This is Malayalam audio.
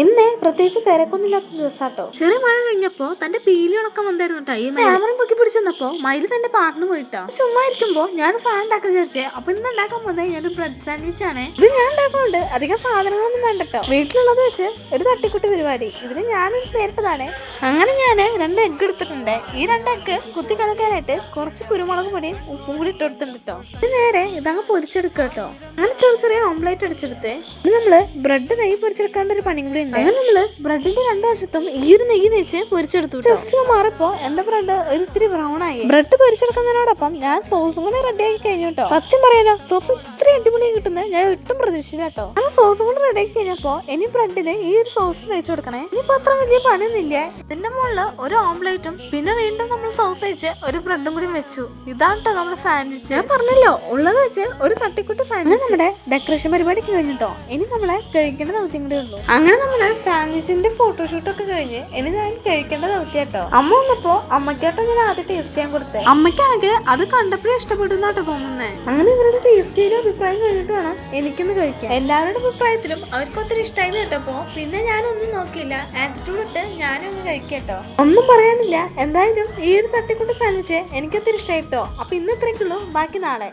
ഇന്ന് പ്രത്യേകിച്ച് തിരക്കൊന്നുമില്ലാത്ത ദിവസാട്ടോ. ചെറിയ മഴ കഴിഞ്ഞപ്പോ തന്റെ പീലി ഉണക്കം വന്നായിരുന്നു കേട്ടോ. ഈ ക്യാമറ പൊക്കി പിടിച്ചപ്പോ മയില് തന്റെ പാട്ടിന് പോയിട്ടോ. ചുമ്മാ ഇരിക്കുമ്പോ ഞാൻ സാധനം ഉണ്ടാക്കാൻ വിചാരിച്ചേ. അപ്പൊ ഇന്ന് ഉണ്ടാക്കാൻ പോകുന്നത് ഞാനൊരു ബ്രെഡ് സാൻഡ്വിച്ച് ആണ്. ഇത് ഞാൻ ഉണ്ടാക്കുന്നുണ്ട്. അധികം സാധനങ്ങളൊന്നും വേണ്ടട്ടോ. വീട്ടിലുള്ളത് വെച്ച് ഒരു തട്ടിക്കുട്ടി പരിപാടി. ഇതിന് ഞാനൊരു പേരിട്ടതാണ്. അങ്ങനെ ഞാൻ 2 എഗ്ഗ് എടുത്തിട്ടുണ്ട്. ഈ 2 എഗ്ഗ് കുത്തി കളക്കാനായിട്ട് കുറച്ച് കുരുമുളക് പൊടിയും ഉപ്പും കൂടി ഇട്ട് കൊടുത്തിട്ടുണ്ട് കേട്ടോ. ഇത് നേരെ ഇതങ്ങ് പൊരിച്ചെടുക്കുക കേട്ടോ. അങ്ങനെ ചെറിയ ഓംലേറ്റ് അടിച്ചെടുത്ത് ഇത് നമ്മള് ബ്രെഡ് നെയ്യ് പൊരിച്ചെടുക്കാണ്ട് ഒരു പണിയും കൂടി ഉണ്ട്. അങ്ങനെ നമ്മള് ബ്രെഡിന്റെ 2 വശത്തും ഈ ഒരു നെയ്യ് തേച്ച് പൊരിച്ചെടുത്തു. ജസ്റ്റ് മാറിപ്പോ എന്റെ ബ്രെഡ് ഒരിത്തിരി ബ്രൗൺ ആയി. ബ്രെഡ് പൊരിച്ചെടുക്കുന്നതിനോടൊപ്പം ഞാൻ സോസും കൂടെ റെഡി ആക്കി കഴിഞ്ഞു കേട്ടോ. സത്യം പറയാലോ, സോസ് ഇത്രയും അടിപൊളിയായി കിട്ടുന്നത് ഞാൻ ഒട്ടും പ്രതീക്ഷിച്ചില്ല കേട്ടോ. ആ സോസും കൂടെ റെഡി ആക്കി കഴിഞ്ഞപ്പോ ഇനി ബ്രെഡിന് ഈ ഒരു സോസ് തേച്ച് കൊടുക്കണേ. ഇനിയിപ്പോ അത്ര വലിയ പണിയൊന്നുമില്ല. ഇതിന്റെ മുകളില് ഒരു ഓംലേറ്റും പിന്നെ വീണ്ടും നമ്മൾ സോസ് തേച്ച് ഒരു ബ്രെഡും കൂടി വെച്ചു. ഇതാണ് കേട്ടോ നമ്മുടെ സാൻഡ്വിച്ച്. ഞാൻ പറഞ്ഞല്ലോ, ഉള്ളത് വെച്ച് ഒരു തട്ടിക്കുട്ടി സാൻഡ്വിച്ച്. നമ്മുടെ ഡെക്കറേഷൻ പരിപാടി കഴിഞ്ഞിട്ടോ. ഇനി നമ്മളെ കഴിക്കേണ്ട ദൗത്യം കൂടെ ഉള്ളൂ. അങ്ങനെ നമ്മള് സാൻഡ്വിച്ചിന്റെ ഫോട്ടോഷൂട്ടൊക്കെ കഴിഞ്ഞ് ഇനി ഞാൻ കഴിക്കേണ്ട ദൗത്യം കേട്ടോ. അമ്മ വന്നപ്പോ അമ്മയ്ക്കാട്ടോ ഞാൻ ആദ്യം ടേസ്റ്റ് ചെയ്യാൻ കൊടുത്തേ. അമ്മയ്ക്കാണെങ്കിൽ അത് കണ്ടപ്പോഴേ ഇഷ്ടപ്പെടുന്നാട്ടോ തോന്നുന്നേ. അങ്ങനെ ഇവരുടെ ടേസ്റ്റ് ചെയ്ത അഭിപ്രായം കഴിഞ്ഞിട്ട് വേണം എനിക്കൊന്ന് കഴിക്കാൻ. എല്ലാവരുടെ അഭിപ്രായത്തിലും അവർക്ക് ഒത്തിരി ഇഷ്ടമായി കേട്ടപ്പോ പിന്നെ ഞാനൊന്നും നോക്കിയില്ല. ആറ്റിറ്റ്യൂഡ് ഇട്ട് ഞാനൊന്ന് കഴിക്കട്ടോ. ഒന്നും പറയാനില്ല. എന്തായാലും ഈ ഒരു തട്ടിക്കൊണ്ട് സാൻഡ്വിച്ച് എനിക്കൊത്തിരി ഇഷ്ടമായിട്ടോ. അപ്പൊ ഇന്ന് ഇത്രയ്ക്കുള്ളൂ. ബാക്കി നാളെ.